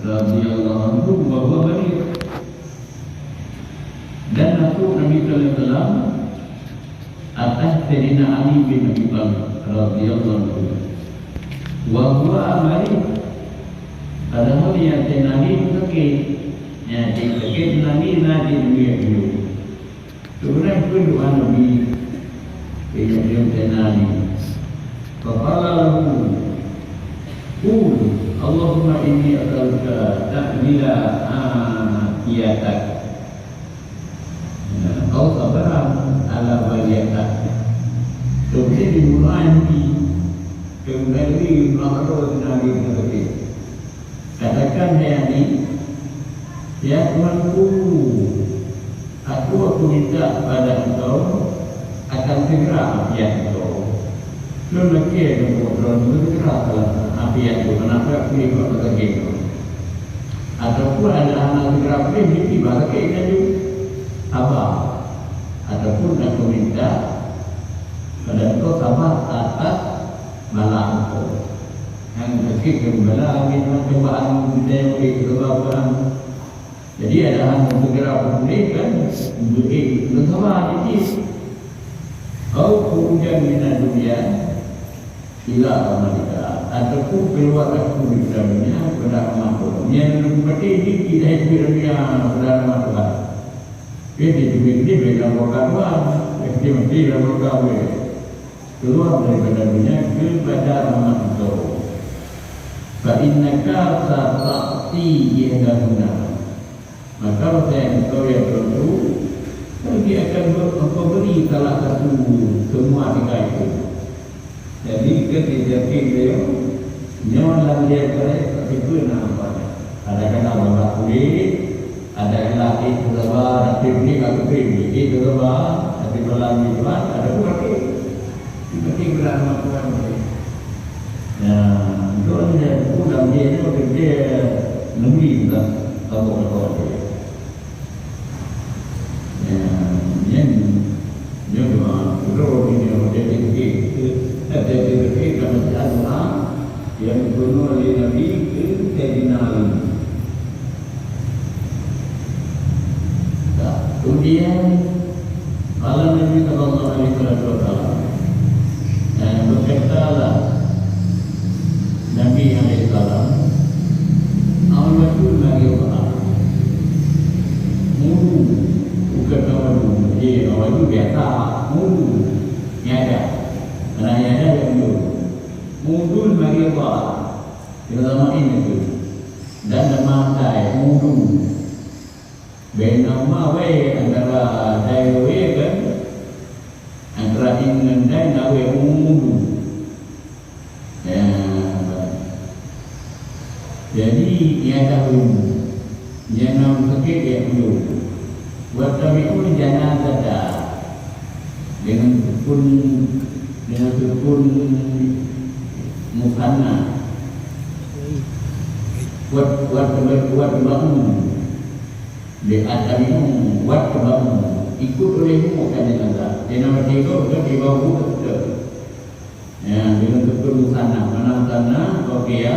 radhiyallahu anhu wa huwa bari. Dan masuk Nabi sallallahu alaihi wasallam atas Sayyidina Ali bin Abi Thalib radhiyallahu anhu wa huwa bari. Padahal dia Nabi sakit, ya sakit Nabi dia dulu. Sebenarnya itu doa Nabi yang Nabi. Faqala lahu qul Allahumma inni as'aluka ta'mila afiyatak. Kau sabaran ala waliyatak. Kemudian dimulai kembali mengaruh Nabi sakit. Katakan Nabi, ya Tuhanku, aku minta pada engkau akan segera afiat engkau. Lalu dia kemudian segera afiat itu. Kenapa aku ikut sakit itu? Ataupun ada anak segera pergi tiba sakit itu apa? Ataupun aku minta pada engkau sabar atas bala engkau. Yang sakit kembali cobaan kita kebawahan. Jadi ada hal segera pulihkan bersabar ini. Kau kemudian minat dunia ila amalika, ataupun keluar aku di dalamnya pada amal. Yang berarti ini kita hidup dunia pada amal. Jadi ini beda berkawan, jadi mesti berkawan. Keluar daripada dunia kepada amal itu. Fa'innaka sata'ti yahdahuna. Maka saya engkau yang perlu, dia akan memberi salah satu semua tiga itu. Jadi ketika beliau nyawa dia kerana itu namanya. Ada kena bawa kulit, ada lagi terlebar, tapi beli aku beli itu terlebar, tapi berlalu jual, ada buat itu. Seperti berlama Tuhan. Tuan dia pulang dia itu dia lebih tak tahu apa dia. Yang dua ini dia tinggi kami Allah yang dibunuh oleh Nabi Sayyidina Ali. Kemudian kalau Nabi sallallahu alaihi wasallam berkatalah Nabi alaihi salam awal lagi orang mulu bukan awal dia awal biasa mulu nyada karena nyada yang mulu bagi Allah dalam ini tu dan memakai mulu benama we antara dai we kan antara dengan dai nawe mulu. Jadi ia tahu jangan sakit dia dulu. Buat kami pun jangan ada dengan sukun mukanna. Buat bangun. Di atas ini buat bangun. Ikut oleh mukan jenazah. Jenazah itu di bawah betul. Ya, dengan sukun mukanna. Mana mukanna? Okey.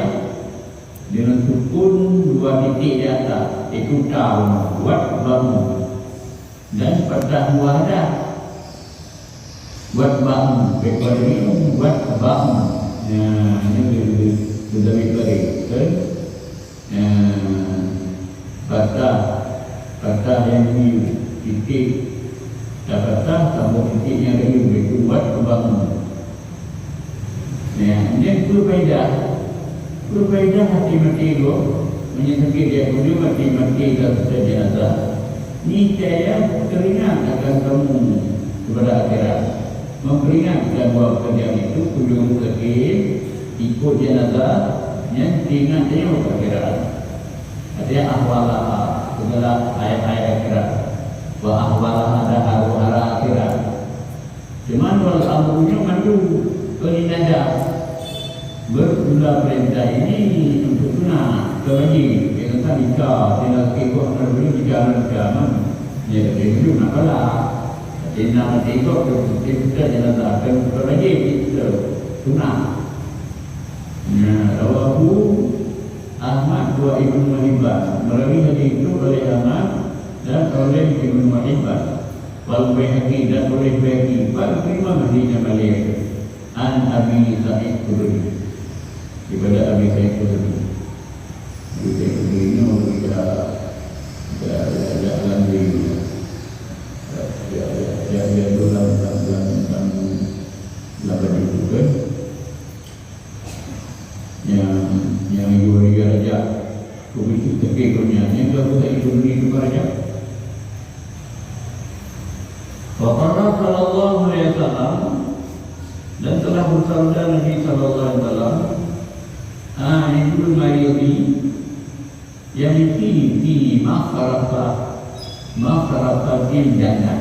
Dengan sukun dua titik di atas itu tahun buat bangun dan pada wadah buat bangun bekal ini buat bangun. Ini sudah diberi kan? Kata yang ini titik kata tambah titik yang ini itu buat bangun. Ini berbeza hati-hati itu menyesaki dia punya mati-mati dan jenazah. Ini saya teringat akan kamu kepada akhirat. Memperingatkan bahawa kerjaan itu kunjung sakit ikut jenazah yang teringatnya ke akhirat. Artinya ahwalah segala ayat-ayat akhirat. Wa ahwalah ada hara akhirat. Cuman kalau amrunya mandu kelindahan berguna perintah ini untuk guna kewajiban yang tadi tidak ikut berbunyi jalan agama ya itu nakalah tidak ikut kita jalan agama kewajiban itu guna rawahu Ahmad wa Ibnu Hibban, melalui hadis itu oleh Ahmad dan oleh Ibnu Hibban, wal Baihaqi dan oleh Baihaqi, pada Imam hadisnya Malik an Abi Sa'id Khudri, daripada Abi Sa'id Khudri. Abi Sa'id Khudri ini kita jalan di dia dalam lapan itu kan, yang juga raja komisi terkekurnya yang kalau tak itu itu raja. Waqala sallallahu alaihi wasallam, dan telah bersabda Nabi sallallahu alaihi wasallam, Ibnu Maryami yang fi maghfirata fil jannah.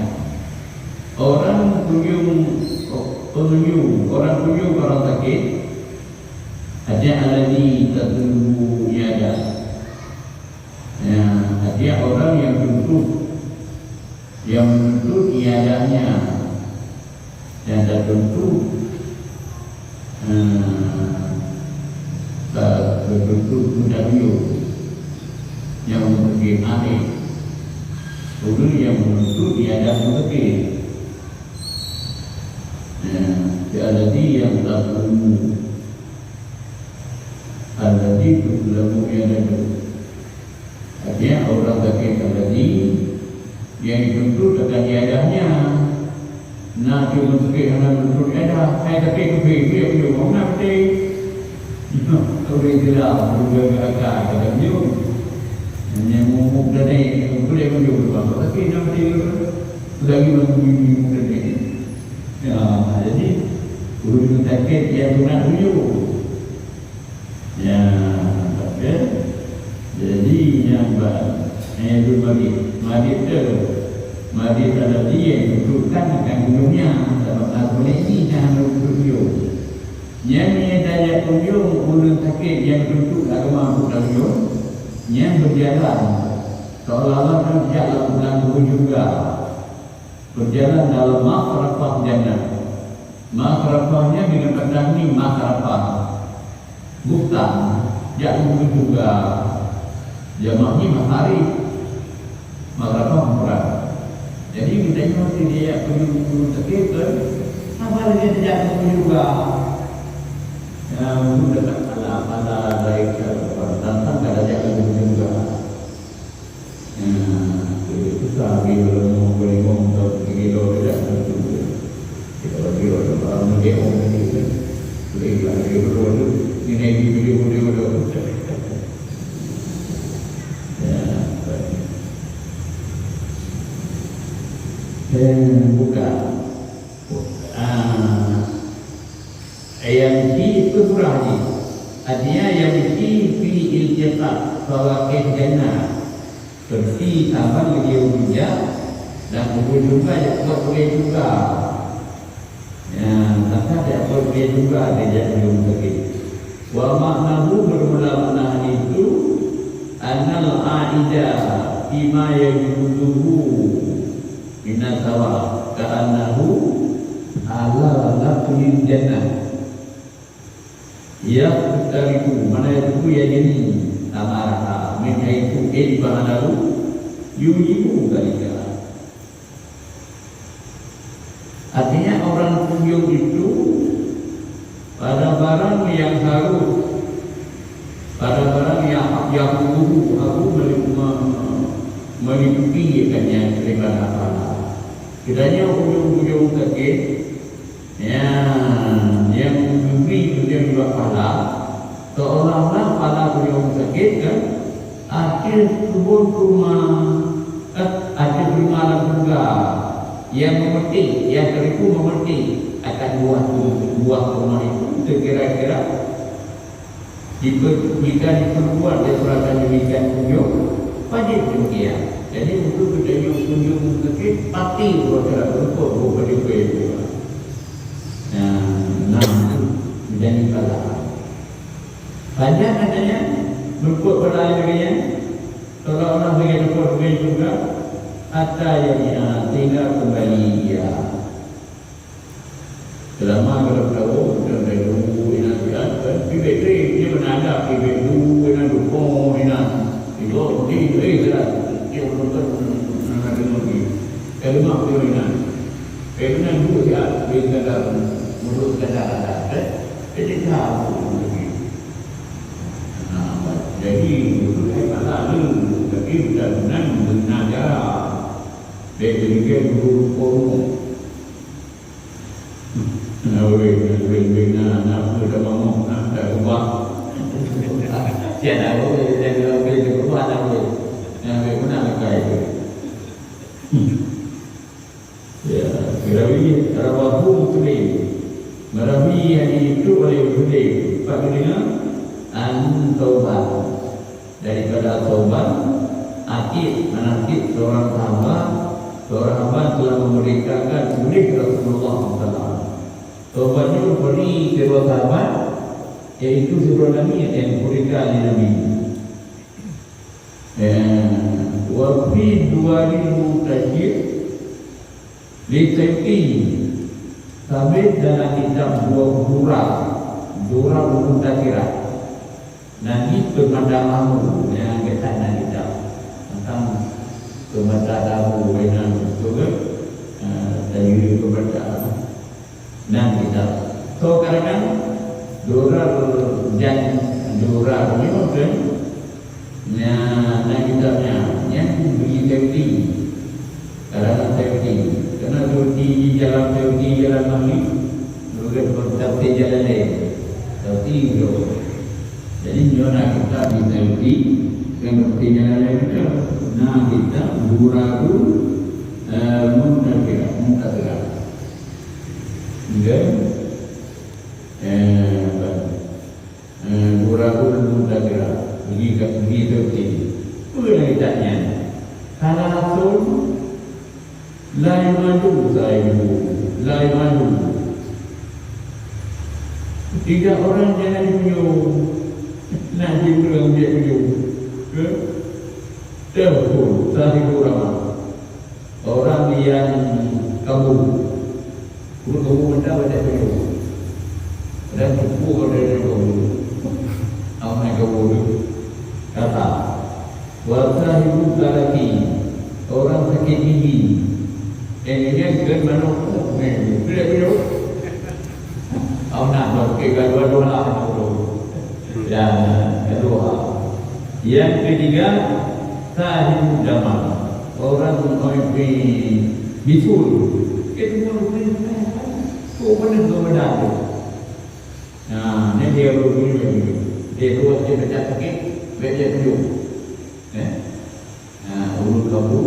Orang kunjung orang sakit, ada alladhi tadrubu yada, ada orang yang menuntut iadahnya, dan tertuntut mendahulu yang memiliki air, kemudian yang menuntut iadah memiliki alladhi yang tadrubu, alladhi tadrubu yada, artinya orang sakit alladhi yang dituntut akan iadahnya. Nak cuma sakit hanya menuntut iadah, saya sakit ke dia punya nak betul. Orang tidak berjaga agak kadang-kadang hanya ngomong tadi boleh menjawab apa sakit nak betul lagi menjadi tadi. Jadi guru sakit yang nak tunjuk. Jadi yang berbagi mari pada dia tunjukkan akan dunia sebab boleh ini jangan tunjuk. Yang ni daya tunjuk ulun sakit yang tunjuk agama tunjuk, yang berjalan seolah-olah berjalan dalam juga berjalan dalam makrafah jannah. Makrafahnya dengan pedang ni makrafah bukan jauh juga jamaknya matahari makrafah murah. Jadi kita mesti dia perlu sakit kan, apa lagi tidak juga. Yang dekat ala baik tentang kada jaga juga. Itu sahaja kalau boleh ngomong kilo tidak tentu. Kalau kilo orang dia ngomong itu, boleh lagi berlalu. Ini video. Bukan. Yang itu surah ini. Artinya yang fi iltiqat fawaqih jannah. Seperti sahabat dia juga dan boleh juga boleh juga. Tak boleh juga dia belum sakit. Wa maknahu bermula makna itu annal aida bima yajuzuhu minasawa ka'annahu ala lafil jannah. Ya tariku mana itu ya ini amara min itu ibadahu yujibu dalika. Artinya orang kunjung itu pada barang yang harus, pada barang yang aku meliputi ikannya daripada apa. Kiranya kunjung sakit, yang memberi dia juga pahala, seolah-olah pahala kunjung sakit kan, akhir malam juga yang memetik, yang teripu memetik akan buah rumah itu sekira-kira jika diperbuat dari suratan demikian kunjung wajib demikian. Jadi untuk kedai kunjung sakit pasti bergerak berikut bukan itu. Menjadi pahala. Banyak katanya berikut pahalanya. Kalau orang bagi berikut juga hatta yang tinggal kembali ya. Selama berapa tahun dan dulu ini ada pibet dia menanda pibet dulu dengan dulu jelas. Dia menonton ada lagi. Kalau mak permainan, permainan dua dia berkadar mulut kadar ada. Jadi tahu lagi. Jadi malah ni tapi dan benaja. Dia jadi guru. Nak ngomong nak ubah. Tiada boleh dia berubah nak boleh. Yang mana kai. Ya, Merawi rawahu tulis. Merawi yang itu oleh tulis. Bagaimana? Taubat. Daripada taubat, akid menakid seorang hamba telah memerdekakan milik Rasulullah SAW. Taubatnya memberi kedua sahabat, yaitu seorang Nabi yang memberikan Nabi. Wafi 2000 tajir diteki sampai dalam kitab dua buku takirah. Nanti pemadamu yang kita nak kitab tentang pemadamu dengan juga dari pemadamu dan kitab. So kadang dua ini mungkin yang kitabnya yang bagi teori karena teori karena teori jalan mami juga berarti jalan lain teori itu. Jadi nyonya kita di teori yang berarti jalan lain itu nah kita buragu muntakira dan buragu muntakira begitu ini. Boleh ditanya. Kalau Rasul lain madu. Tiga orang jangan punyuk. Nanti pulang dia punyuk. Telefon sahibul ramah. Orang yang kabur mendapat punyuk. Dan cukup dari kabur. Apa yang kabur? Kata wasahibu laki orang sakit gigi ini kan mana bila nak pakai dua lah dan kedua yang ketiga sahibu jamal orang bisul itu benar nah ini dia berbunyi dia buat dia baca sakit baca tujuh urut kamu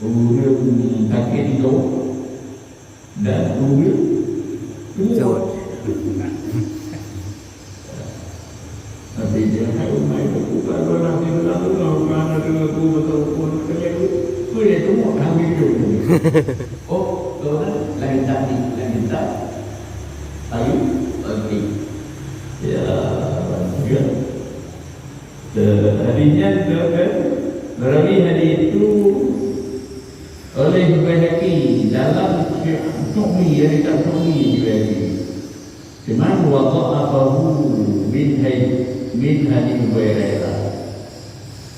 urut kaki itu dan urut semua nanti dia rumah itu kalau nanti kalau mana dengan aku betul-betul kerja itu dia semua kami itu oh kalau lain tadi ayo lagi ya hadisnya Merawi hadis itu oleh Baihaqi dalam Syu'bi yang tak Syu'bi juga cuman wada'afahu min hadis Hurairah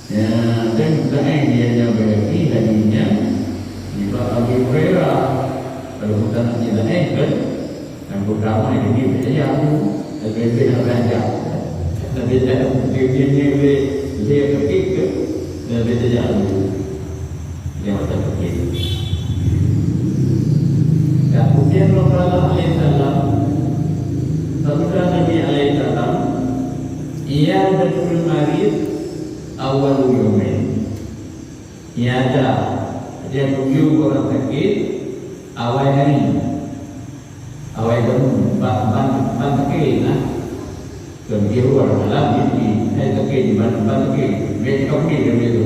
ya dan lain dia Baihaqi hadisnya di Abu Hurairah kalau kita nak jelaskan kan yang pertama ini dia lebih banyak Nabi jangan dia kekik ke Nabi jangan yang tak kekik. Kemudian Rasulullah SAW sabda Nabi SAW ia betul marid awal yumin ia ada dia tunjuk orang sakit awal hari awal ban sakit Kemudian orang malam ini, saya terkait di mana-mana terkait. Mereka kau ni dia tu.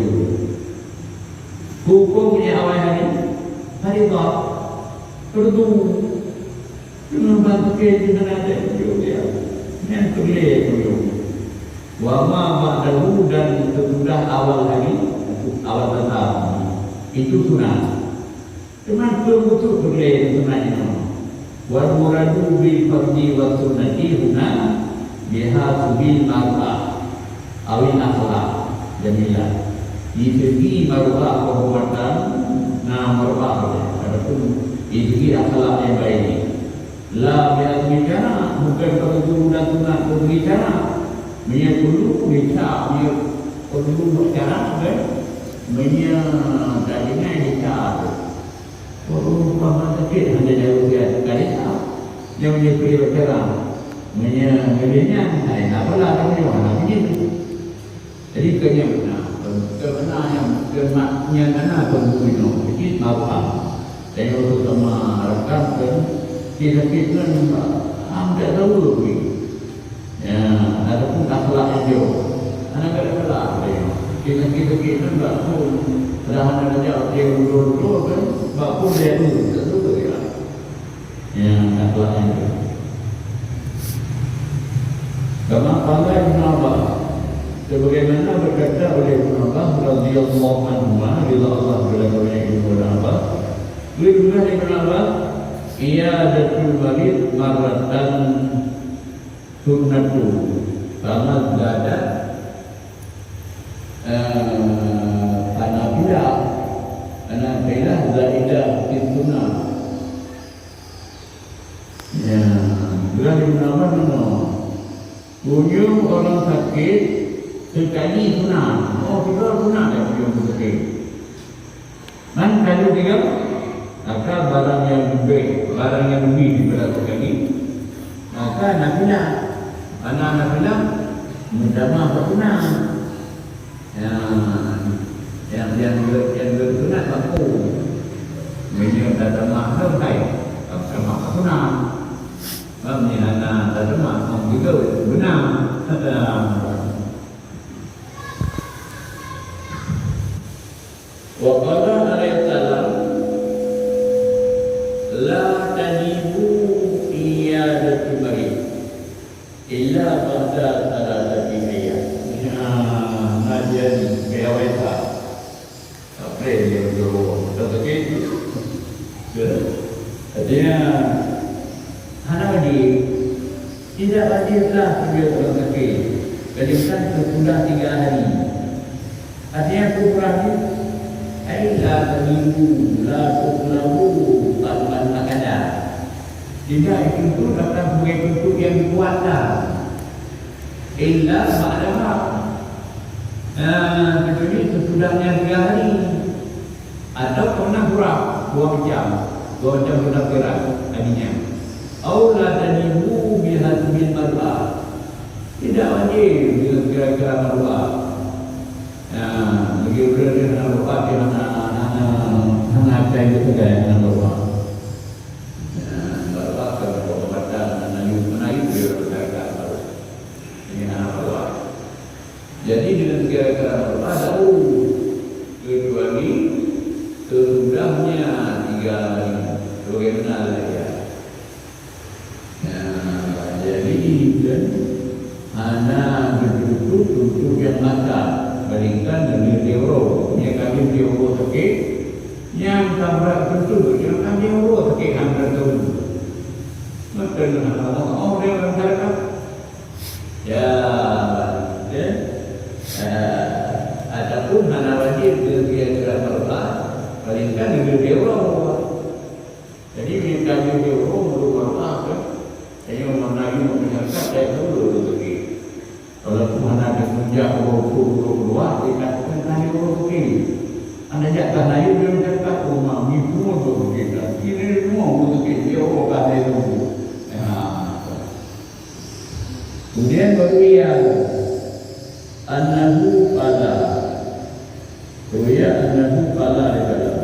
Hukumnya awal hari tak terdu. Cuma bantu terkait di mana ada dia. Yang terlihat tu. Wama ba'dahu dan sesudah awal hari, awal petang itu sunat. Cuma betul terlihat sunatnya. Wal muradu bil fardi wa sunnati huna biha subil mar'ah awin akhlaq jamilah. Di segi maruah kehormatan, maruah adapun di segi akhlak yang baik. La biasa bukan pada guru dan sunat berbicara. Dia perlu bicara, dia perlu bicara, kan? Dia tadinya bicara. Perlu paham sedikit hanya jauh dia kali tak. Yang dia perlu bicara. Dia saya tak apalah dia mana begini. Jadi kerja benar, kerana yang mana pembunuh itu maruah. Saya untuk sama rakan kita hampir tahu lagi. Ya, adapun akhlak itu, anak akhlak dia. Kita tak pun dah ada jauh dia dulu kan, tak pun dia dulu ya. Ya, akhlak itu. Karena pandai menabah, sebagaimana berkata oleh Ibn Abbas radhiyallahu anhu, bila Allah berkata Ibn Abbas, beliau Ibn Abbas, iyadatul marid marratan sunnatu sama zada anabilah zaidah sunnah. Ya, bila Ibn kunjung orang sakit sekali sunnah. Oh, kita sunnah tak kunjung sakit. Man kalau dia maka barang yang lebih daripada sekali, maka nafilah. Mana nafilah? Mendama bersunat. Yang bersunat mampu. Mereka tak mahal kai, tak mahal sunat. Kami anak tak mahal juga benar. Waqala alaihi salam la tanibu iyadatul marid illa ba'da salatati ayyam. Najian biaweta. Apa dia dulu? Tetapi dia hana lagi tidak wajiblah dia orang sakit. Kecuali sudah 3 hari. Artinya kurang la tanibu la tuqlabu tanpa makada. Tidak itu datang sebagai bentuk yang dikuatkan. Illa ma'adama. Kecuali sesudahnya 3 hari. Atau pernah kurang 2 jam. 2 jam sudah gerak harinya. Aula tanibu bihadbil mar'ah. Tidak wajib bila kira-kira mar'ah. Bagi berada dengan mar'ah dia hana apa yang kita gaya dengan mar'ah. Jadi dengan kira-kira tahu kecuali sesudahnya 3 hari bagaimana ya. Jadi kan anak duduk yang masak bandingkan dengan euro. Yang kami euro sakit, yang tabrak tentu yang kami euro sakit hampir tu. Maka orang dia masyarakat ya. Adapun mana wajib dia kira mar'ah palingkan dengan euro. Jadi bila kami euro perlu mar'ah kan. Jadi menayu masyarakat saya dulu lagi. Kalau mana ada sejak keluar kita nayu euro ni. Anda jatuh nayu dia masyarakat rumah minggu tu kita. Ini semua untuk kita euro kan itu. Kemudian baru yang annahu qala annahu qala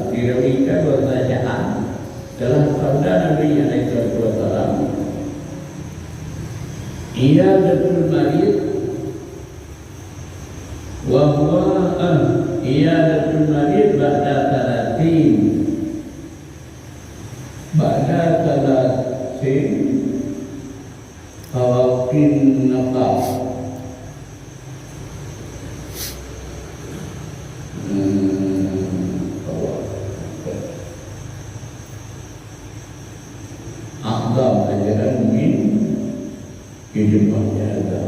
dirawikan pertanyaan dalam sabda Nabi alaihi wasallam iyadatul marid wa huwa iyadatul marid ba'da talatin fawakin nafas. Hidupnya ada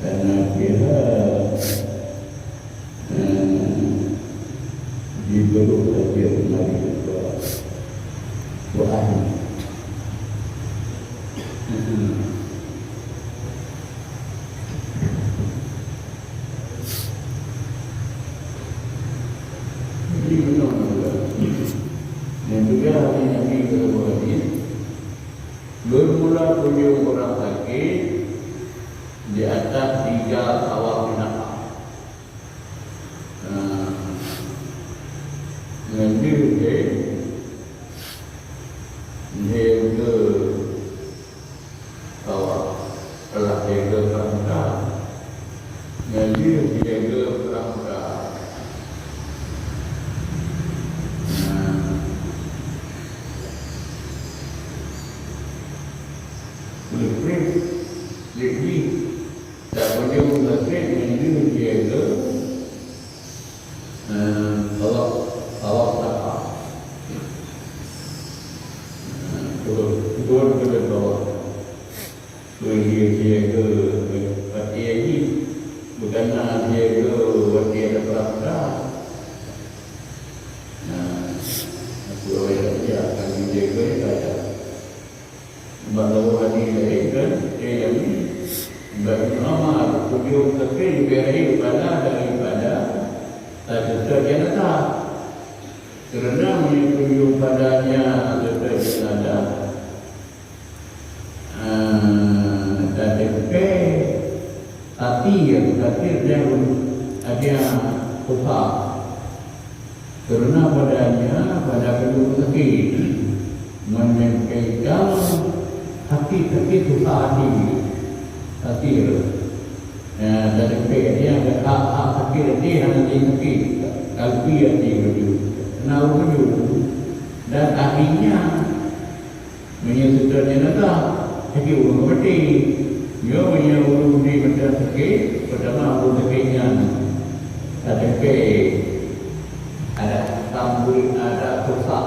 karena kita dia ke perang-perang. Lebih tak boleh mengatakan yang dia ke awak tak Tuan kita bawa dia ke parti ini bukanlah dia ke parti ada perang. Aku dia akan dia ke ada bahawa hari ini kan dia ini bernama tujuh tapi daripada terjadi kerana menyuruh padanya terjadi tapi dia ada susah kerana padanya pada kedua sakit menyampaikan hati susah hati dari dia ada hak sakit dia hanya sakit kalbi hati kenal dan akhirnya menyesutnya nada jadi orang berarti dia menyuruh di macam sakit pertama orang sakitnya ada tambul ada susah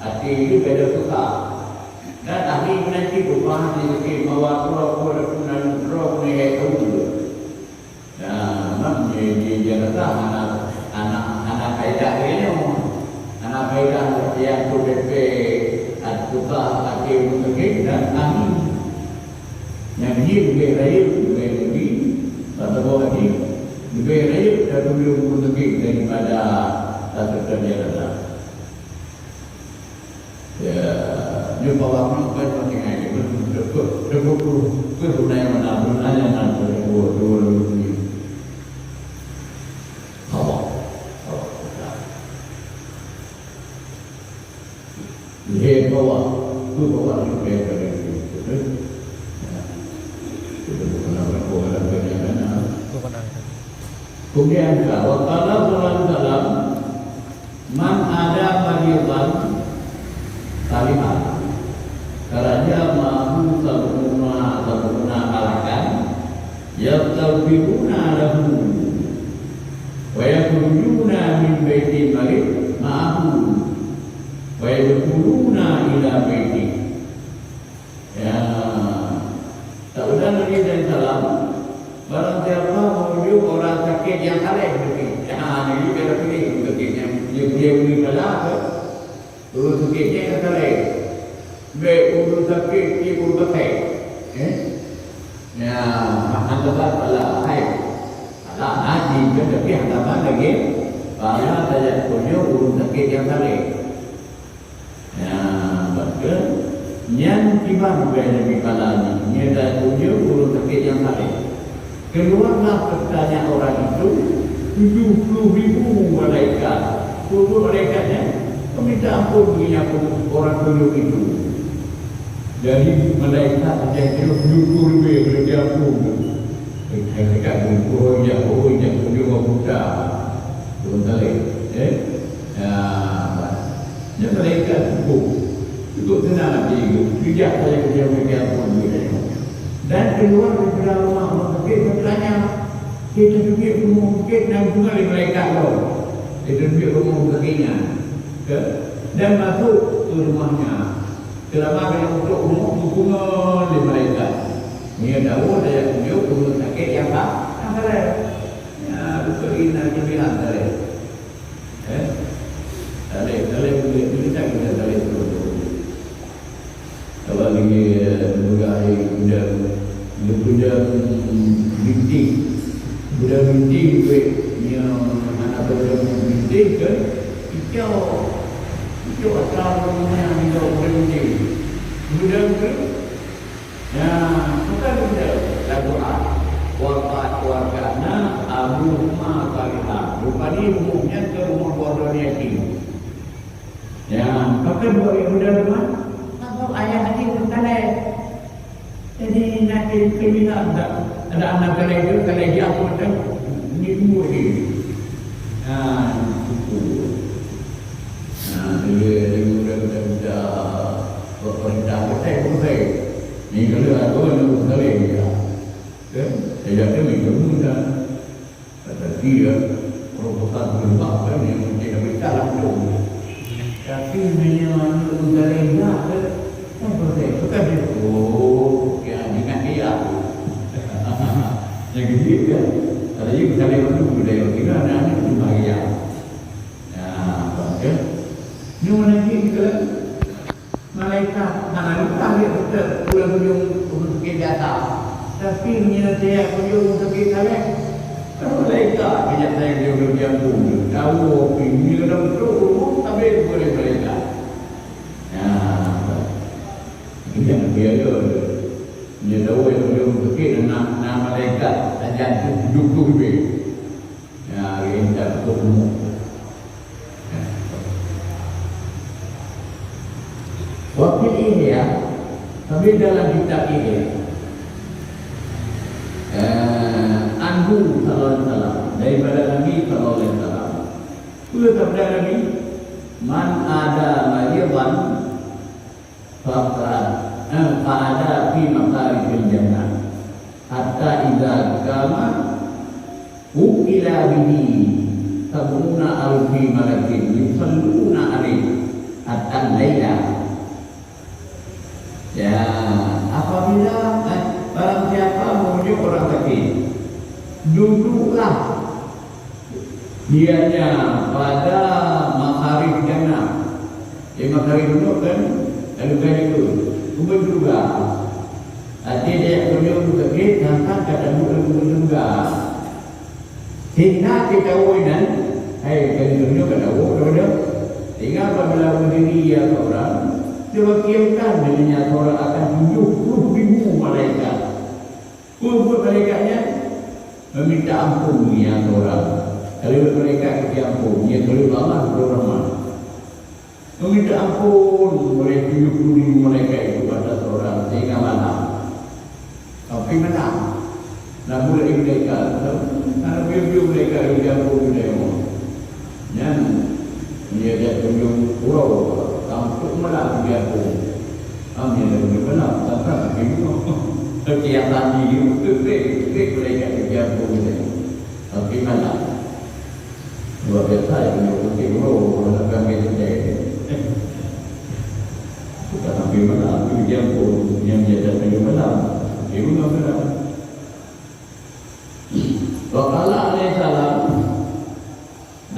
hati itu beda susah dan akhirnya nanti berubah jadi bawa pura-pura dan roh ni itu dia jangan anak kaidah ini anak kaidah yang PDP tukar akhir mungkin dan amin yang dia lebih lagi atau lagi lebih raya dan lebih mungkin daripada terjadi ya dia bawa orang macam ni berguna yang mana yang dua ni awak dia bawa lebih dari itu kemudian kalau dalam man ada mariban kalimat kerana mahu sempurna alakan yaqtabuna lahu wa yakhrujuna min baiti malik ma'ahu wa yadkhuluna ila baiti ya tak ada lagi dari salam barang siapa menuju orang sakit yang saleh ini ini kita pilih sakitnya dia beri kalah urus sakitnya yang saleh urus sakit dia urus pakai ya hantaran pala hai ala haji tapi hantaran lagi pala saja punya urus sakit yang saleh ya betul yang tiba di pala ini dia punya urus sakit yang saleh keluarlah pertanyaan orang itu 70,000 malaikat. 10 malaikatnya meminta ampun bagi orang dulu itu. Dari malaikat yang 70 lebih boleh ampun. Malaikat pun dia buta. Tuan tarik. Dia malaikat cukup tenang dia. Tidak saya kerja bagi ampun. Dan keluar dari rumah mungkin bertanya kita juga mungkin dan bunga di mereka loh itu juga rumah baginya dan masuk ke rumahnya selama dia untuk bunga di mereka dia tahu dia punya bunga sakit yang tak ada ya bukan ini nanti bilang tadi tadi kita tadi kalau lagi bergai budak binti yang anak budak binti ke itu asal yang hidup binti budak tu ya bukan budak lagu warganya Abu Makarita rupanya umumnya ke rumah keluarga dia ya pakai budak rumah ayah hati berkalai jadi nak kriminal ada anak kalau dia aku macam semua ni. Cukup. Dia mudah-mudah perintah betul. Ni kalau ada orang betul dia. Dia ada mudah. Kata dia proposal berubah kan yang tidak bersalah tu. Tapi memang betul enggak kan. Bukan dia. Ya ingat dia. Yang gede kan. Ada juga kalau itu budaya kita anak-anak itu bahagia. Ni mana kita malaikat anak kita betul pulang ujung untuk kita data. Tapi ni dia ujung untuk kita leh. Kalau malaikat dia saya dia ujian pun tahu ini dalam tu tapi boleh malaikat. Yang dia dia tahu yang untuk kita nama malaikat saja duduk be. Kita bertemu. Waktu ini ya, tapi dalam kitab ini Anhu sallallahu alaihi wasallam daripada Nabi sallallahu alaihi wasallam. Itu sabda Nabi, man ada maridan fa'ada fi maqaril jannah hatta idza kama ukila bihi sabuna alfi malakin yusalluna alaihi hatta laila. Ya, apabila barang siapa menuju orang sakit, duduklah dianya pada makharij jannah. Makharij duduk kan, lalu kan itu, kubur juga. Artinya dia menuju sakit, sampai kata kubur juga. Sehingga kita wajinan, kalau menuju kata kubur, tinggal apabila berdiri ya orang. Diwakilkan dengan orang akan 70,000 malaikat. Kubur malaikatnya meminta ampun dia orang. Kalau malaikat dia ampun, dia kalau Allah berrahmat. Meminta ampun oleh 70,000 malaikat itu pada seorang sehingga malam. Tapi menang. Nak boleh malaikat. Kalau biar malaikat dia ampun dia. Dan dia tunjuk pulau. Untuk malam dia pun ambil dari malam tak begitu. Setiap tadi itu kek mereka dia pun tapi malam luar biasa yang putih kalau kami sedih bukan sampai malam dia pun yang jadi sampai malam itu malam. Wakala alaihissalam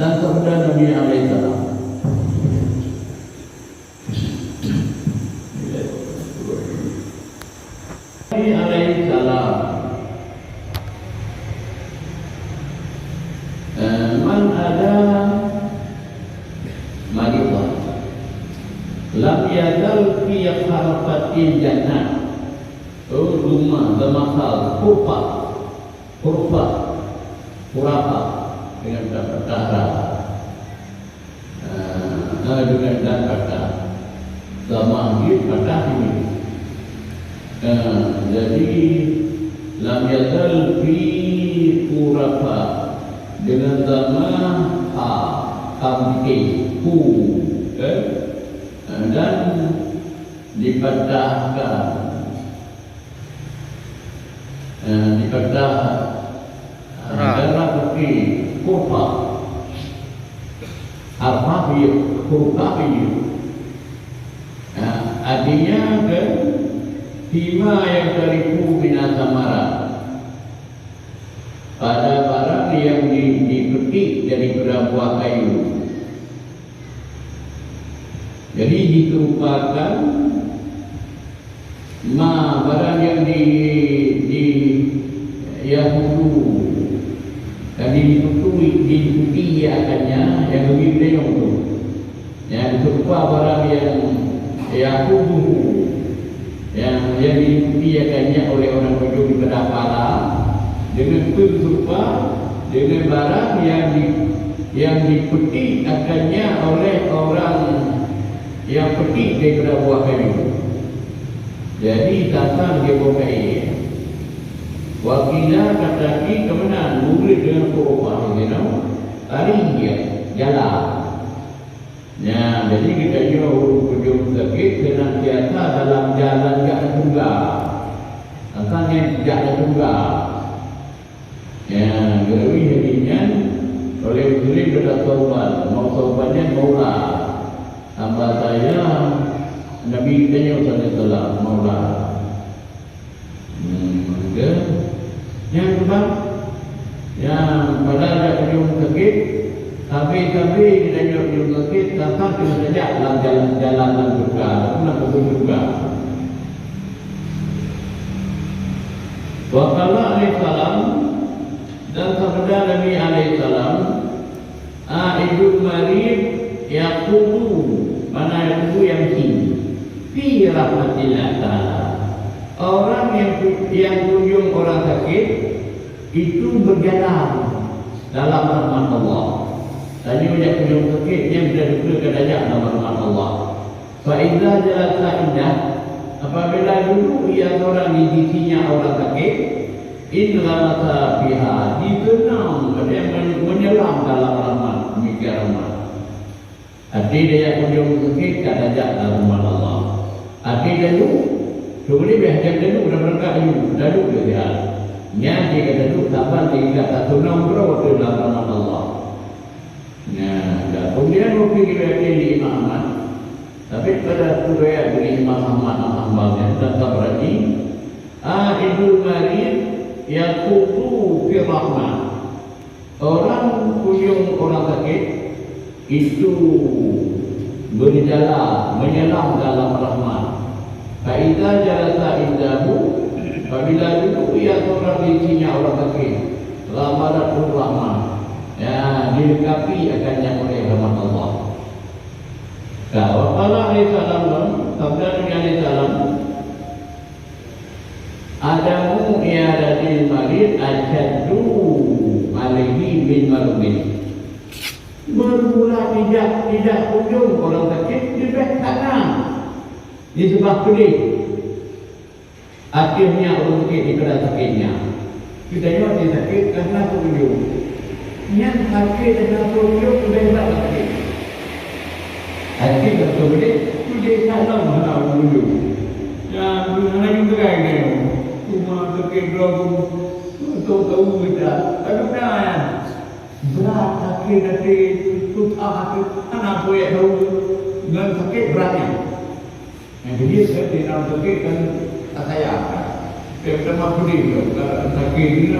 dan sabda Nabi alaihissalam. Alaihissalam man ada maridah lam yazal fi harafatil jannah rumah bermakal kurpa dengan kata dengan kata sama kata ini. Jadi lam yazal fi qurafa dengan sama kamke dan dipatahkan darah putih kurpa apa dia kurpa ini artinya kan Hima yang tarifu binasamara pada barang yang dipetik dari buah kayu. Jadi diterupakan barang yang Yahudu dan diikuti akannya yang lebih beliau itu. Yang diterupa barang yang Yahudu yang diikuti akannya oleh orang ujung di pedapala dengan serupa dengan barang yang dipetik akannya oleh orang yang petik daripada buah kayu. Jadi datang dia pakai wakilnya kata lagi kemenang murid dengan kurban lari dia, jalan. Ya, jadi kita jauh hujung sakit senantiasa dalam jalan yang tunggal. Asalnya tidak ada tunggal. Ya, lebih harinya oleh Muslim sudah taubat. Mau taubatnya maulah. Hamba saya Nabi tanya Sallallahu maulah. Yang kedua, yang pada ada hujung sakit, tapi kita hujung sakit, datang cuma saja dalam jalan juga, nak pun juga. Wakala alaihissalam dan sabda Nabi alaihissalam, Aidul marid yaqubu, mana yaqubu yang tinggi, fi rahmatillah ta'ala. Orang yang kunjung orang sakit itu berjalan dalam rahmat Allah. Tadi banyak kunjung sakit dia berada ke dajak dalam rahmat Allah. Fa idza jalasa indah, apabila duduk ia seorang di sisinya orang sakit, illa mata biha, dikenang dia menyelam dalam rahmat, demikian rahmat. Arti dia kunjung sakit ke dajak dalam rahmat Allah. Arti dulu boleh biar dulu dah berangkat dulu dia. Nya dia dulu tapan dia tak tunang bro tu dalam rahmat Allah. Nah, kemudian mungkin dia di Imam Ahmad. Tapi pada riwayat dari Imam Ahmad hambanya tetap berani Aidul marid yaqutu fi rahmah. Orang kunjung orang sakit itu berjalan menyelam dalam rahmat. Faiza jalasa indahu, apabila duduk ia seorang di sisinya orang sakit, lamaratul rahmah, ya dilengkapi akannya oleh rahmat Allah. Waqala alaihissalam, sabda Nabi alaihissalam, adamu i'adatil marid asyaddu alaihi bin marubin. Bermula tidak kunjung orang sakit di belah kanan, di sebelah kiri. Akhirnya orang sakit di keadaan sakitnya. Kita yang sakit karena kunjung. Yang sakit dengan kunjung sudah tak sakit. Sakit betul-betul sudah salah mana kunjung. Yang mana juga ini. Cuma sakit berlaku tahu kita. Aduh dah. Berat sakit tutah hati. Anak boleh tahu dengan sakit beratnya. Yang jadi saya tidak sakit kan saya. Saya pertama pedih kalau sakit ini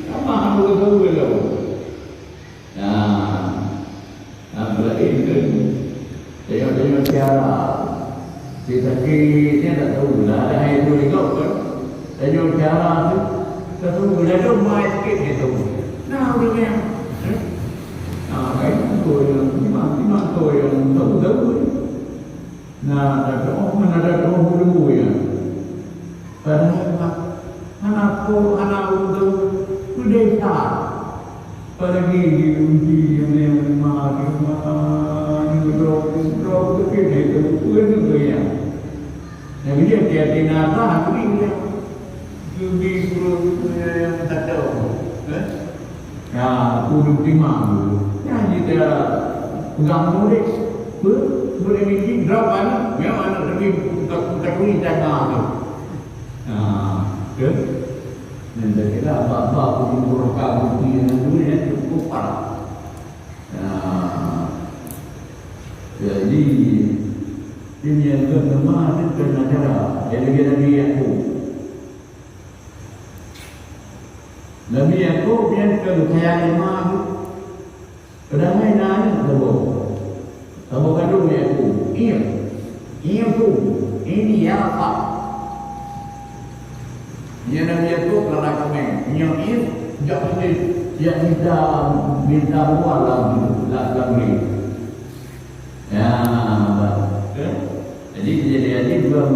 sama harus tahu beliau. Nah, berarti kan saya cara si sakitnya tak tahu lah. Ada yang boleh tahu kan? Saya cara tu tak tahu beliau mai sakit itu. Nah, dia kayak tu yang lima tu yang tahu. Nah, ada mana ada dulu ya. Padahal anak untuk desa. Apalagi di yang mati bro itu juga ya. Yang dia tinata ini di yang tak tahu. Ya, kudu timang. Ya, kita pegang murid. Boleh bikin drop anak, memang anak lebih tekuni jaga tu. Kan? Dan saya kira apa-apa pun berkah bukti yang dulu yang cukup parah. Jadi ini yang kedua itu cara. Jadi Nabi Yakub. Nabi Yakub yang kedua lemah. Kedamai nanya terus. Kamu kandung Yakub. Ia tu. Ini apa? Ia Nabi Yakub kerana kami. Yang yang kita minta buat lagi. Ya, jadi kejadian ini dua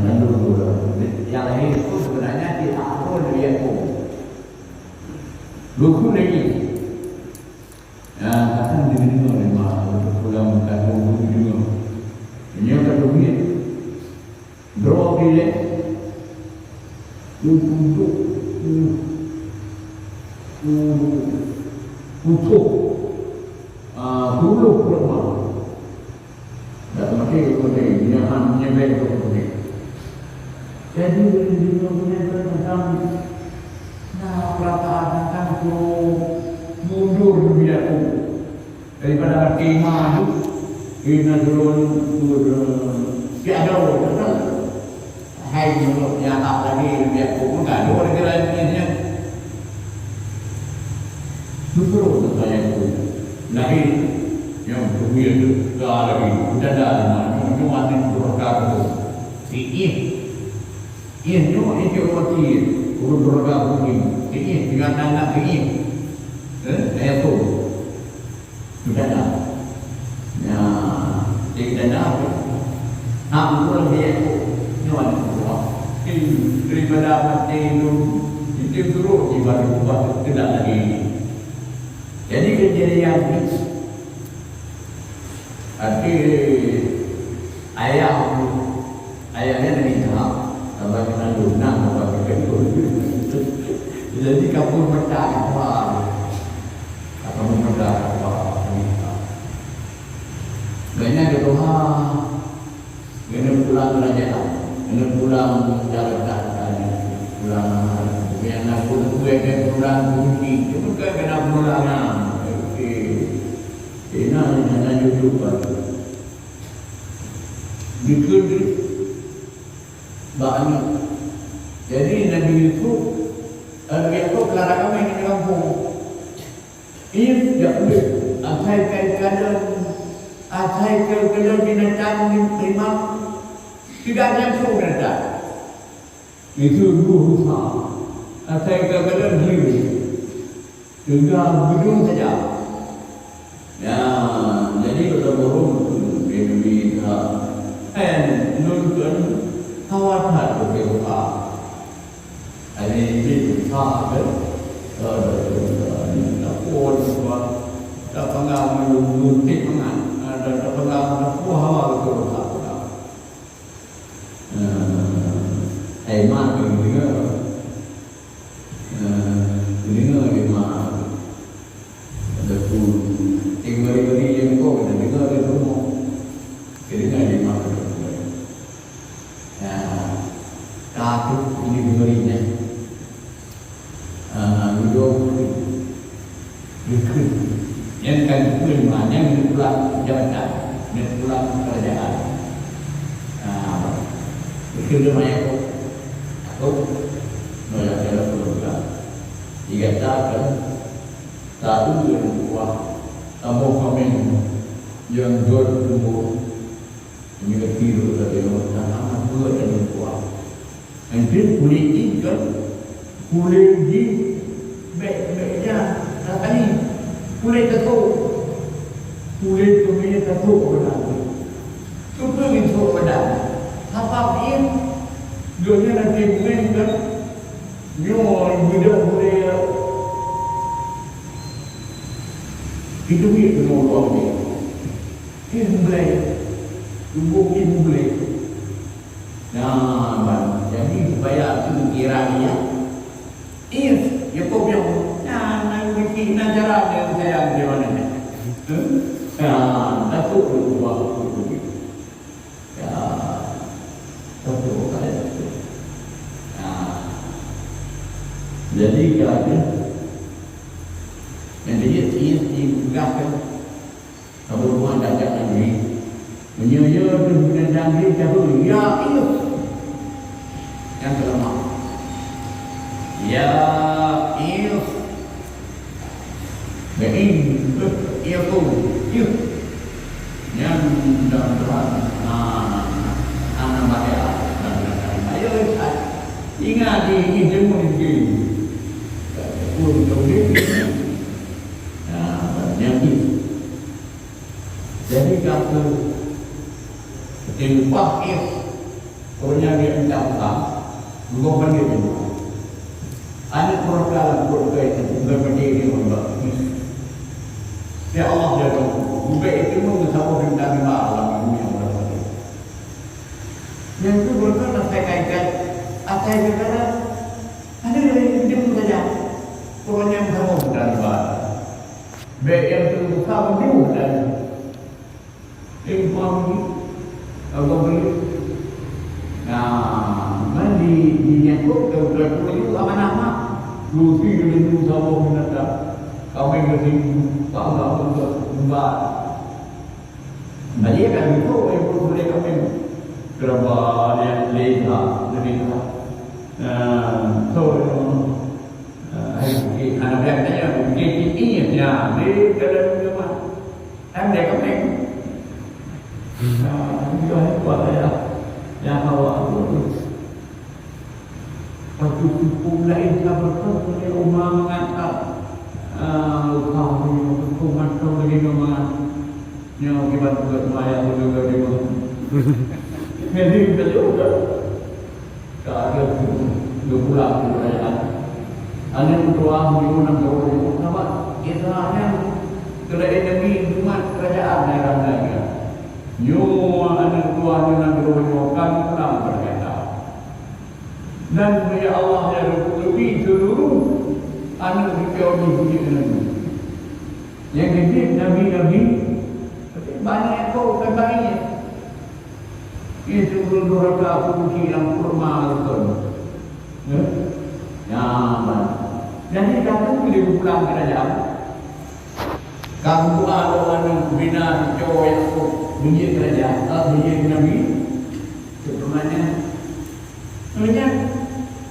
kandung dua. Yang lain itu sebenarnya tidak apa Nabi Yakub. Buku lagi. Ya, akan didengar oleh mahu pulang kandung juga. Ini kandung ini. Draw bilik duduk utuh dulu rumah dan makin kemudian jangan nyebek kemudian. Jadi dia punya tentang perasaan tentang mundur dia tu daripada kemah tu ina turun tiada orang hai menurut yang tak lagi dia pun tak ada orang lainnya betul saya tu lagi yang kemudian tu lagi sudah ada cuma berkata tu ini itu mati urut berkata begini ini dengan anak ini saya tu sudah ada ya tidak ada nak pulang dia tu nyawa daripada mati itu terus ibarat tidak lagi. Jadi kejadian ini arti ayahnya dari tahap abang kena lunak abang kena jadi kapur pecah atau memecah banyak ke Tuhan kena pulang kerajaan kena pulang jalan pulang yang nak pulang kunci itu kan kena pulang ini hanya jujur dikir banyak. Jadi Nabi Yusuf larang kami di kampung. Ia tidak boleh asai keadaan binatang lima tidak nyampu binatang. Itu berusaha asai keadaan diri juga gedung saja. Ya, jadi kita burung di nonton khawatir berdoa. Ada ini tak pun sebab tak pernah menuntik mengan, tak pernah berdoa berdoa. Mak dengar mak ada pun tinggal di yang kau dan dengar di rumah. Kira-kira di mana? Takut ini berinya. Hidup dekat. Yang kan pulang, yang pulang jabatan, yang pulang kerajaan. Itu banyak aku banyak cara pulang. Jika tak satu yang kuat, kamu komen yang bertumbuh. Ini ketiru dari orang anak buat dan kuat. Nanti kulit ikan, kulit di baiknya, tadi kulit tato, kulit kemudian tato benar. Cuba itu benar. Apa dia? Dunia nanti mungkin kan, nyawa hidup boleh itu dia penolong dia. Dia boleh. Tubuh ibu boleh. Nah, jadi supaya kiranya if ya kau bilang nak bikin cara yang saya di mana ni? Takut berubah itu. Ya, takut kaya. Jadi kerana yang dia dibukakan kalau rumah dapat lagi. Menyuruh tu binatang dia jatuh. Ya itu yang terlemah. Ya itu ia tu yang dalam Tuhan anak bahaya. Ayo ingat di jemu ini untuk dia yang itu. Jadi kalau Impah orangnya dia minta utang, bukan dia minta. Ada perkara itu berbeda dengan ya Allah dia tahu. Bukan itu mengetahui tentang alam dunia berapa. Yang itu berkata saya kaitkan, saya berkata ada yang hidup saja. Orangnya tahu baik yang terbuka dulu dan informasi atau beli. Nah, mandi dinyakut ke berlaku amanah lusi dengan sama minata kami bersih bangga untuk membuat. Jadi kan itu yang boleh kami kerana yang leza lebih so anak-anak tanya mungkin ini ya di dalam rumah anda kami dia buat yang awak waktu hukum lain tak berkata rumah mengatakan kau hukuman kau lagi rumah yang akibat buat maya juga di rumah jadi kita juga tak ada dua kerajaan ada dua milion orang sama kita hanya kerajaan ini cuma kerajaan daerah lain yo ada dua milion orang kan berkata dan ya Allah yang lebih seluruh anak kita di dunia yang kedua nabi-nabi banyak kau kebaikannya itu belum raka kunci yang kurma itu ya jadi kamu boleh pulang kerajaan kamu ada orang bina cowok yang bunyi kerajaan bunyi nabi sebenarnya sebenarnya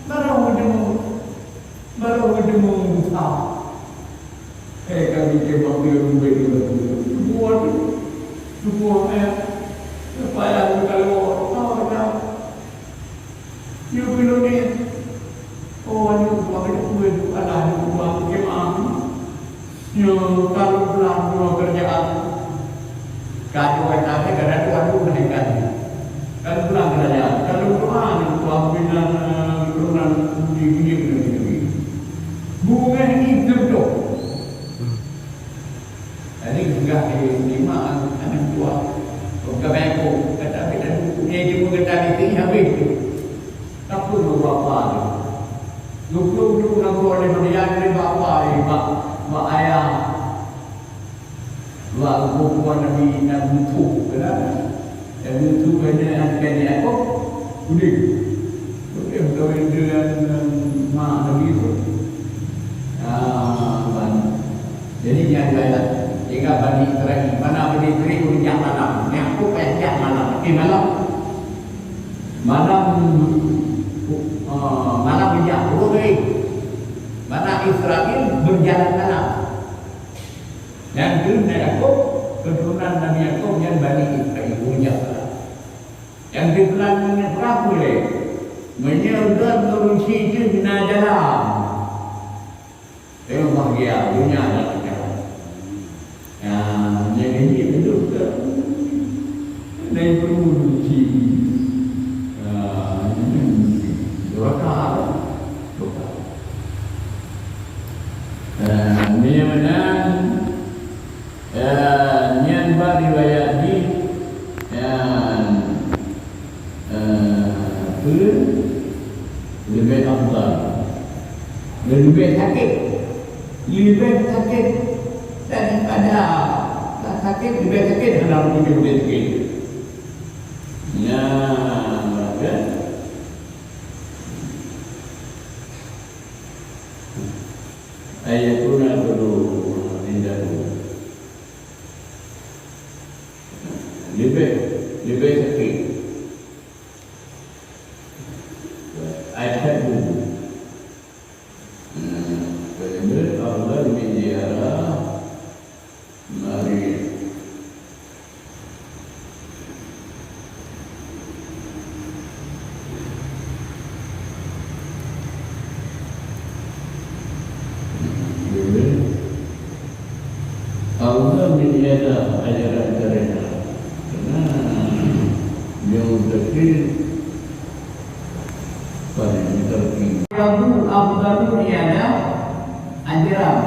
baru berjemu Musa kami kembang dia rumah itu semua supaya kalau tahu dah you belum ni you buat itu ada buat kemang you kalau pulang dua kerjaan kalau kita kerja dua naik gaji kalau pulang kerjaan kalau pulang buat bina rumah di bunga ini duduk jadi enggak lima anak tua kebaiku kata kita dia juga kata ini habis tak perlu apa lu nak boleh melihat ni bapa mak ayah wa bukan nabi tu kan yang itu kena kena apa udah kalau dengan mak nabi tu jadi jangan jika Bani Israel mana Bani Israel berjam malam yang aku pejam malam malam berjam boleh mana Israel berjalan malam yang itu Yakub keturunan Nabi Yakub yang Bani Israel berjam yang di belakangnya perang boleh menyergap turun sijil bina jalan tengok bahagia dunia adalah yang ini betul tak? Naik perlu cuci, dorakah, ni mana? Nian bari riwayat ni, lebih afdal, lebih sakit daripada sakit lebih sakit dalam tubuh kita. Ya, kan? Ayat Quran dulu indah dulu. Lebih sakit. Ayat dulu. Benar Allah menjara mari. Allah menjara ajaran mereka. Yang terakhir pada tertinggi. Abu ialah ajaran.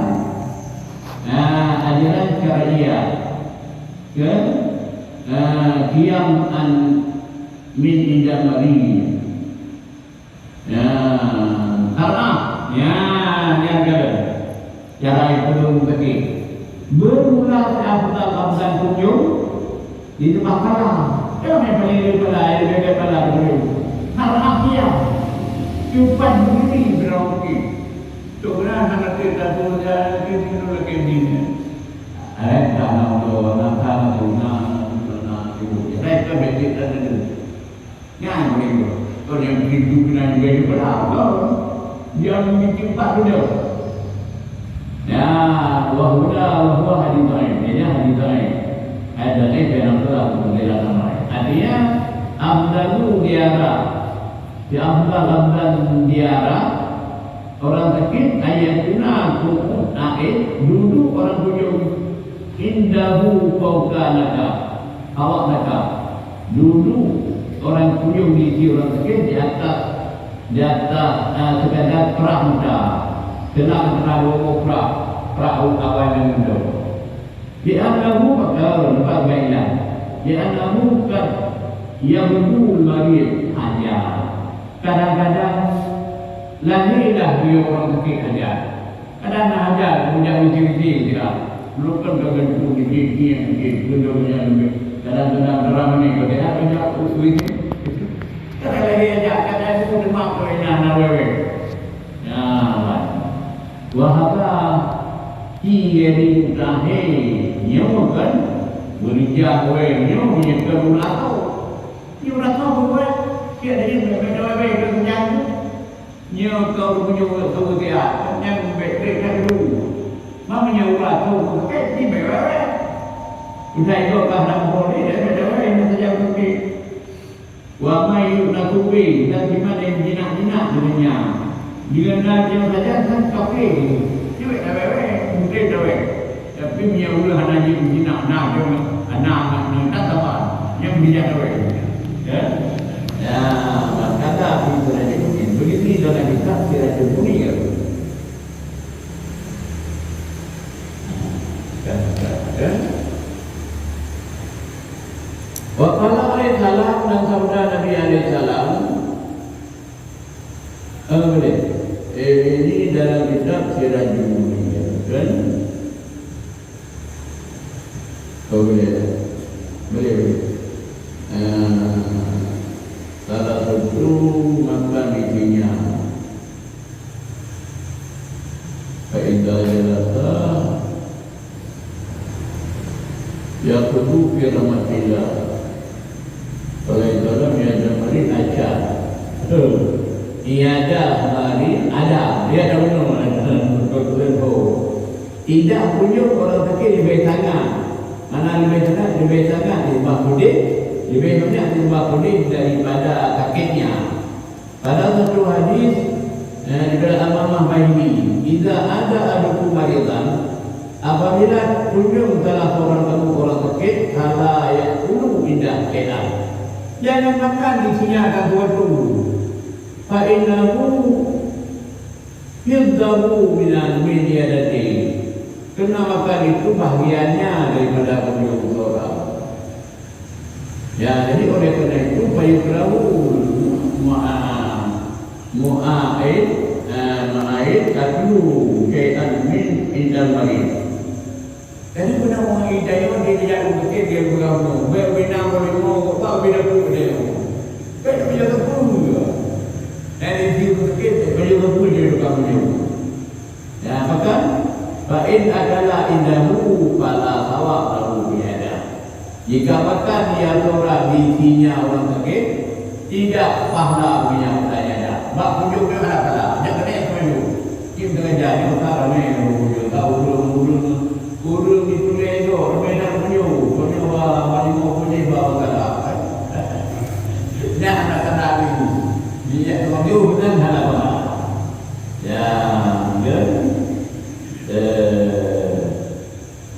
Ajaran syariah. Qiyam an min indah mari. Karena yang cara itu belum pergi. Bermula afdal kunjung di tempat kalah. Yang paling dipelai, lebih pelai dulu. Harap dia cuban diri berauki. Sebenarnya nak kita tu jalan kita tu lagi ni. Tak nak tu nak tu. Saya betul tak ada. Yang ni, orang yang hidup dengan dia berapa? Dia mencipta dia. Ya, wahda hadithain. Ini hadithain. Ada ni yang telah menjelaskan mereka. Artinya, afdalu diara. Di afdal diara orang sakit ayat guna ku'ud a'id duduk orang kunjung indahu fauqanaka awak naka duduk orang kunjung di sisi orang sakit di atas sekadar perah muda kena dua perahu awal yang muda di anahu bakal lepas baiklah di anahu kan yang mul marid hanya kadang-kadang lahirlah dia orang sakit aja. Kadang-kadang aja punya uji-uji dia. Lupa dengan uji yang kedua-duanya lebih. Kadang-kadang drama ni kalau dia punya uji. Kadang lagi aja kadang itu demam kerana nawewe. Ya, wahada kiri tahe nyawa kan berijak we nyawa punya kerulatau. Kerulatau we dia dari berbeda-beda dengan nhờ cầu nhiều cầu thì nhân về đây thay đủ mà nhiều là cầu cái gì vậy đấy thầy có cả năm hồ để về đó đây nó giao thông đi và mai là tu vi dan di mana jinak dunia dengan dia saja kan kopi chứ vậy là vậy mungkin rồi tapi nhiều là hanya jinak nah cho anak tak tahu yang bijak rồi ya kata itu saja begitu dalam kitab Sirah Al-Munir. Wa qala alaihi salam dan sabda Nabi alaihi salam ini dalam kitab Sirah Al-Munir kan? Boleh. Salah satu makan isinya faedah jalasa yaqudu fi rahmatillah oleh dalam yang mari aja tiada hari ada dia ada benar tidak punya orang sakit di bawah tangan mana di bawah tangan di bawah kulit lebih banyak timbal kulit daripada sakitnya. Pada satu hadis di dalam Amamah Bahimi, jika ada aduku maridan, apabila kunjung salah seorang kamu orang sakit, kala yang dulu indah kelam. Jangan makan di sini akan suatu. Fa'innahu yudhabu minan midyadati. Kena makan itu bahagiannya daripada kunjung seorang. Ya, jadi oleh kerana itu fayukrahu ma'aid kadlu kaitan min indal marid. Jadi benar orang hidayah dia tidak berfikir dia beragama. Berbina boleh mau tak bina pun dia. Kan dia tak perlu juga. Dan dia berfikir dia pun dia beragama. Ya, maka fa'in adalah indahu fala sawab lahu biada. Jika makan dia seorang isinya orang sakit, tidak pahala punya utanya. Bak kunjung dia ada pahala. Jangan kena kunjung. Kim dengan jadi utara ni kunjung. Tahu urung itu ledo, berbeda kunjung. Kunjung balik mau kunjung bawa kalah. Jangan nak kena lagi. Dia kunjung dan halaman. Ya,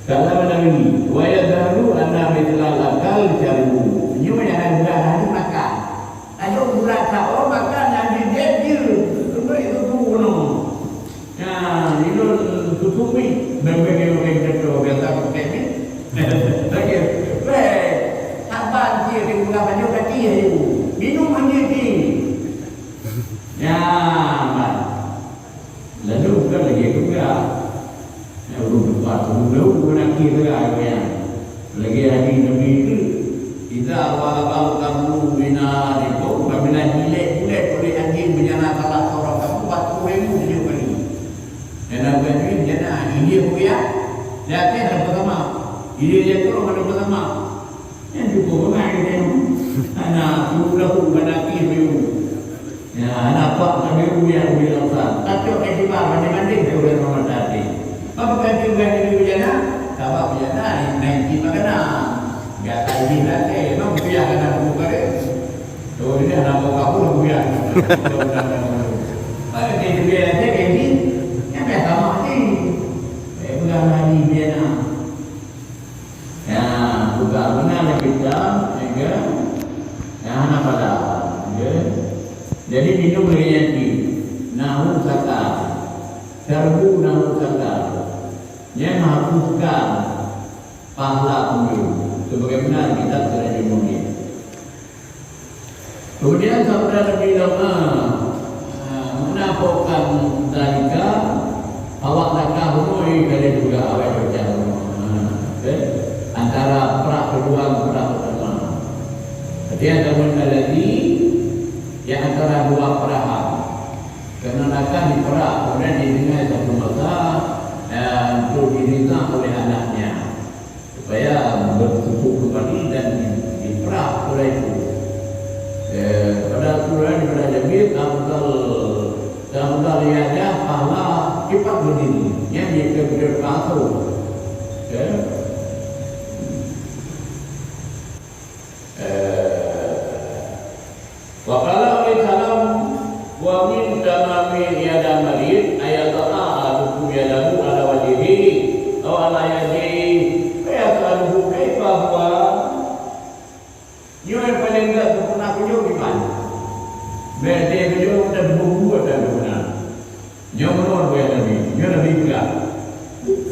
kalau Nabi wa yadharu anna mithla lakal jaru. Ini yang bulan hari makan. Ayo bulan kau makan yang dijejil. Itu kuno. Ya, itu tutupi berbagai macam kata pakai ni. Lagi, sabar dia di bulan banyak kaki itu. Minum mandi ni. Ya, lalu bukan lagi juga. Ya, waktu dulu nak kira yang lagi hari Nabi itu kita awal kamu bina di bawah bila nilai oleh anjing berjalan salah seorang kamu waktu ribu dia beri dan apa ini jana ini dia ya kan ada pertama ini dia tu ada pertama yang cukup banyak dia anak sudah banyak itu ya anak pak kami yang bilang sah tapi etibar banding dia udah nomor tadi apa banding berjana apa berjana naik makanan enggak tahu nanti memang biar kena buka deh. Oh ini anak bokap pun biar. Tapi dia biar aja kayak ni, yang biasa mah ni. Bukan lagi biar nak. Ya, bukan benar kita, ya. Ya, anak pada, ya. Jadi minum lagi, nahu sakar, serbu nahu sakar, yang menghapuskan pahala pemilu. Sebagaimana kita sudah dimulai. Kemudian sabda Nabi lama menampakkan dalika awak nakah humoi kalian juga awak berjalan antara perak kedua perak pertama. Jadi ada benda lagi yang antara dua perahan. Kerana nakah di perak kemudian didengar satu masa untuk dirintak oleh anaknya. Supaya bertutup kembali dan diperah oleh itu. Pada surah di pada Jabir Amdal lihatnya pahala cepat berdiri. Yang dia berpasuk. Waqala alaihi salam wa min tamami yada marid ayat ta'ala yadahu ala wajhihi aw ala yadihi bahwa yang paling tak pernah kunjung di mana? Berarti kunjung dan buku ada benar. Yang menurut Nabi, yang Nabi bilang,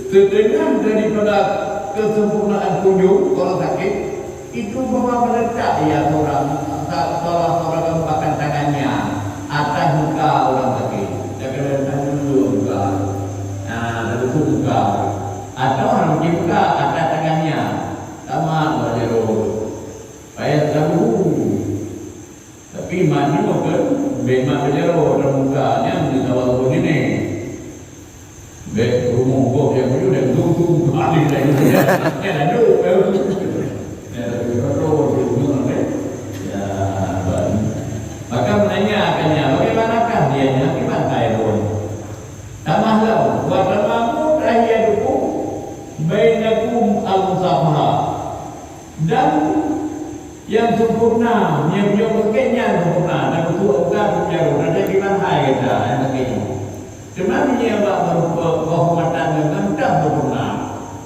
setengah daripada kesempurnaan kunjung kalau sakit itu bahwa meletak ya salah seorang mempakan tangannya atas muka orang sakit. Jangan tangan dulu muka, lalu muka, atau orang muka atas tangannya. Sama berjero, ayat tahu. Tapi mana mungkin bema berjero dalam mukanya di awal tahun ini. Bek rumah kau yang itu dan tu kali lagi. Ya lalu, ya berjero di mana? Ya, maka menanyakannya bagaimanakah dianya gimana itu? Tamahlah, buat ramamu rahiyadukum bainakum al-musafah. Dan yang sempurna, yang berkenyan sempurna, dan betul juga berjaru. Ada di mana kita yang begini. Sebenarnya yang kehormatan dengan tak sempurna.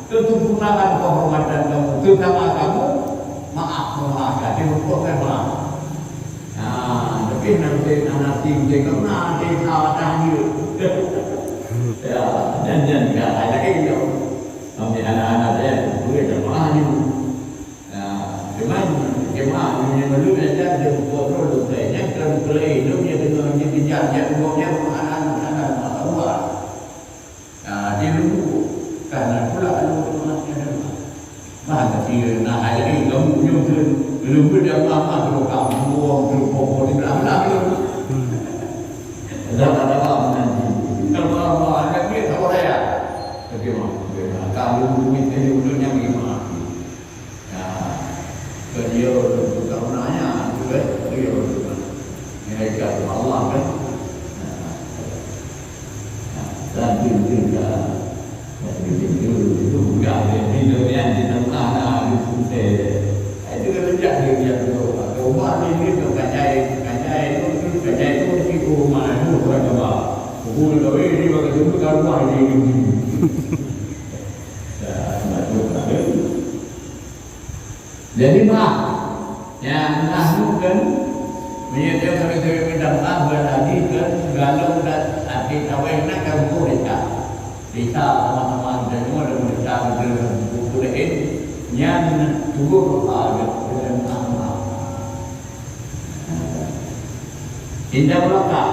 Kesempurnaan kehormatan kamu, terutama kamu, maaf. Jadi bukan maaf. Tapi nanti anak tim kamu nanti awatan you. Ya, dan tidak ada itu. Kami anak-anak saya, boleh jemaah ni. Jemaah ni malu saja dia buat produk lainnya kerana kelai itu dia dengan dia dijajah buatnya anak-anak luar. Dia dulu karena pula lu masih mana dia nak hari kamu nyum belum dia lama kalau kamu buang pokok di belakang itu. Ada nanti kalau anak dia tak boleh ya. Bagaimana? Kalau minta dulunya bagaimana? Dia karenanya juga dia mereka Allah kan dan juga itu bukan Indonesia di tengah di Sungai itu kerja dia rumah ini tu kacai itu di rumah itu orang tua bukan kau ini bagi jumpa rumah ini jadi mak yang mengahlukan menyediakan sebagai pendamping berlari ke segala dan arti tawai nak kamu mereka kita teman-teman dan semua ada mereka dengan buku lain yang turut ada dengan amal indah belaka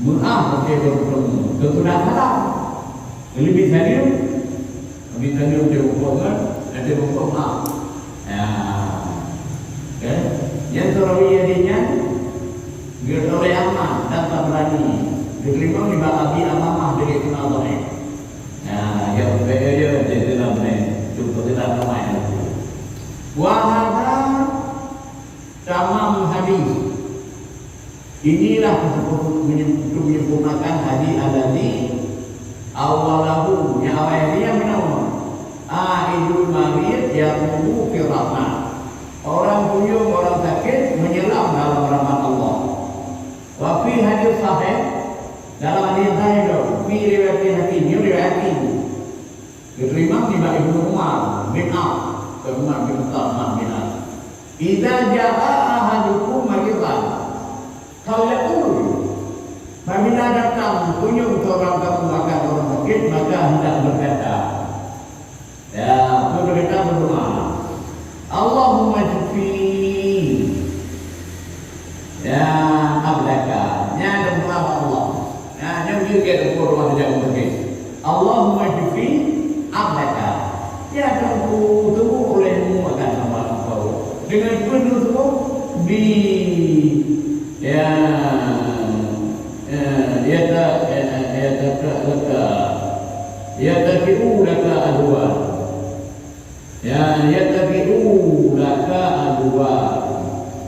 maaf sebagai bertemu kesudah haram lebih serius Kita dia hukum kan, ada hukum ya, kan? Yang terawih jadinya, dia oleh aman dan tak berani. Diterima di bagi amamah dari kenal boleh. Ya, yang berbeda jadi namanya cukup tidak ramai. Wahada tamam hadis. Inilah menyempurnakan hadis alladzi awalahu yang awal dia menawar. Aidul marid yaqulu fi rahmah. Orang buyung, orang sakit menyelam dalam rahmat Allah. Wa fi hadis sahih dalam hadis sahih fi riwayat Hakim, riwayat Hakim. Diterima di Ibnu Umar bin Umar bin Khattab bin Al. Idza jaa ahadukum maridan. Kalau apabila datang kunjung seorang kamu akan orang sakit, maka hendak berkata, ya, berkata berdoa, Allahumma shfi, ya, abdaka, ya, dan berdoa Allah, ya, yang juga berdoa tidak mungkin. Allahumma shfi abdaka, ya, kamu tunggu olehmu akan sama kau dengan penuh semua di, ya. Yatabi'u laka adwa. Ya, yatabi'u laka adwa.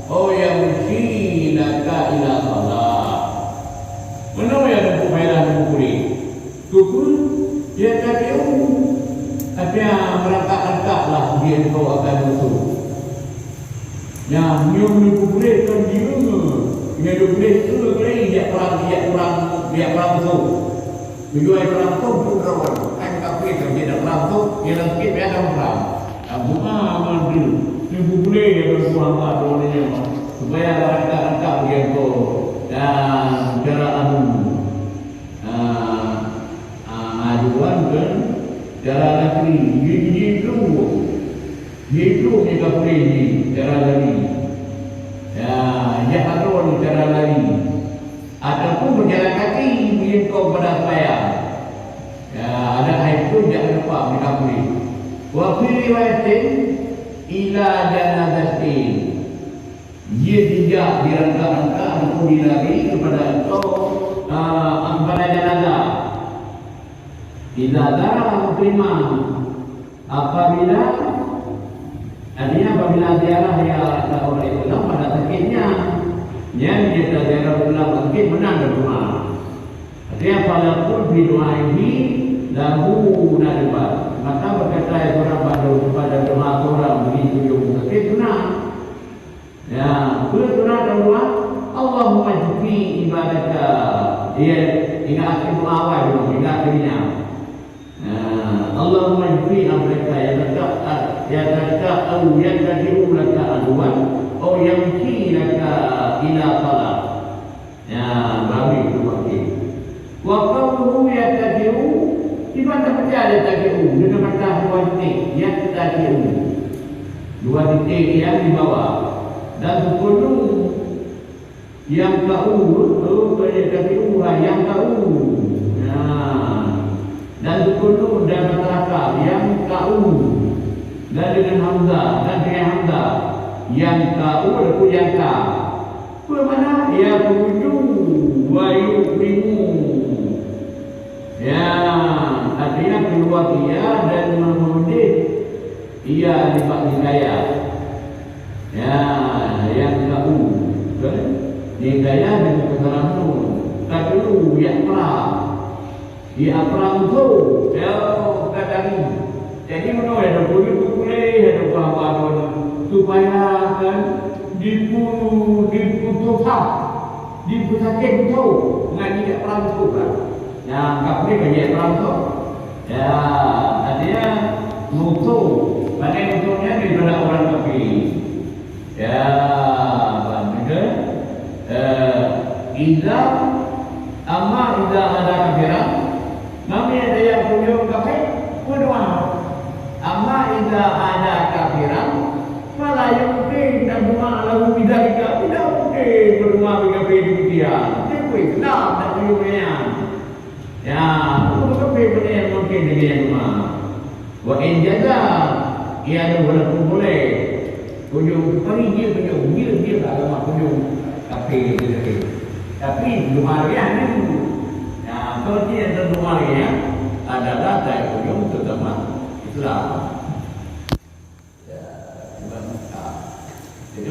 Oh yamshi laka ila salat. Mana yang berfaedah mukuri? Tukul yatabi'u. Artinya merangkak-rangkaklah dia kau akan musuh. Ya, dia boleh kan dia. Dia boleh dia perang tu. Tujuan perang tu berlawan. Kan kafir kan dia perang tu, dia langkit dia ada perang. Abu Aman dia boleh dia bersuara doanya supaya rangka-rangka dia tu dan cara aduan kan cara lagi itu kita boleh cara lari. Ya, dia harus cara lari. Ataupun berjalan kaki mengikut pada saya. Ya, ada air pun jangan lupa mereka boleh. Wa fi riwayatin ila janazatin. Dia tidak dirangka-rangka ataupun dilari kepada itu kepada jenazah. Ila darah terima apabila artinya apabila ziarah ya orang itu pada sakitnya. Yang kita ziarah ulang sakit menang dan rumah. Artinya pada pun doa ini lahu nadbat. Maka berkata orang pada doa orang begitu yang sakit senang. Ya, berdoa doa Allahumma shfi ibadaka. Dia ingat akhir awal dulu, ingat akhirnya. Allahumma shfi ibadaka ya tak au yaqdiru laka adwan au yamki laka ila salat. Ya, bagi itu bagi. Wa qawluhu yaqdiru ibadah percaya yaqdiru dengan kata dua titik yaqdiru. Dua titik yang di bawah dan sepuluh yang kau yaqdiru yang kau. Ya. Dan sepuluh dan masyarakat yang kau dan dengan hamzah dan dengan hamzah yang kau ada pun yang ka bermana ya tuju wa yukrimu. Ya, artinya keluar dia dan menghudid ia dibagi kaya. Ya, yang kau kan dikaya dengan kesalahan tak dulu yang perang dia perang tu ya kadang. Jadi menurut ada boleh ada apa-apa supaya kan diputuskan dipusatkan tu dengan tidak perang tu kan. Yang tak boleh kerja perang tu. Ya, artinya musuh. Mana musuhnya di dalam orang kafir. Ya, betul. Iza ada kafiran. Mami ada yang punya kafir berdoa. Amma idza ada kafiran fala yumkin dan doa lagu bidzalika tidak mungkin berdoa dengan demikian. Tapi kenapa tak punya? Ya, itu benar mungkin dengan doa. Wa in jaza ia ada walaupun boleh kunjung pergi dia agama kunjung tapi lumariah ni nah kalau dia ada lumariah adalah dari kunjung terutama Islam ya jadi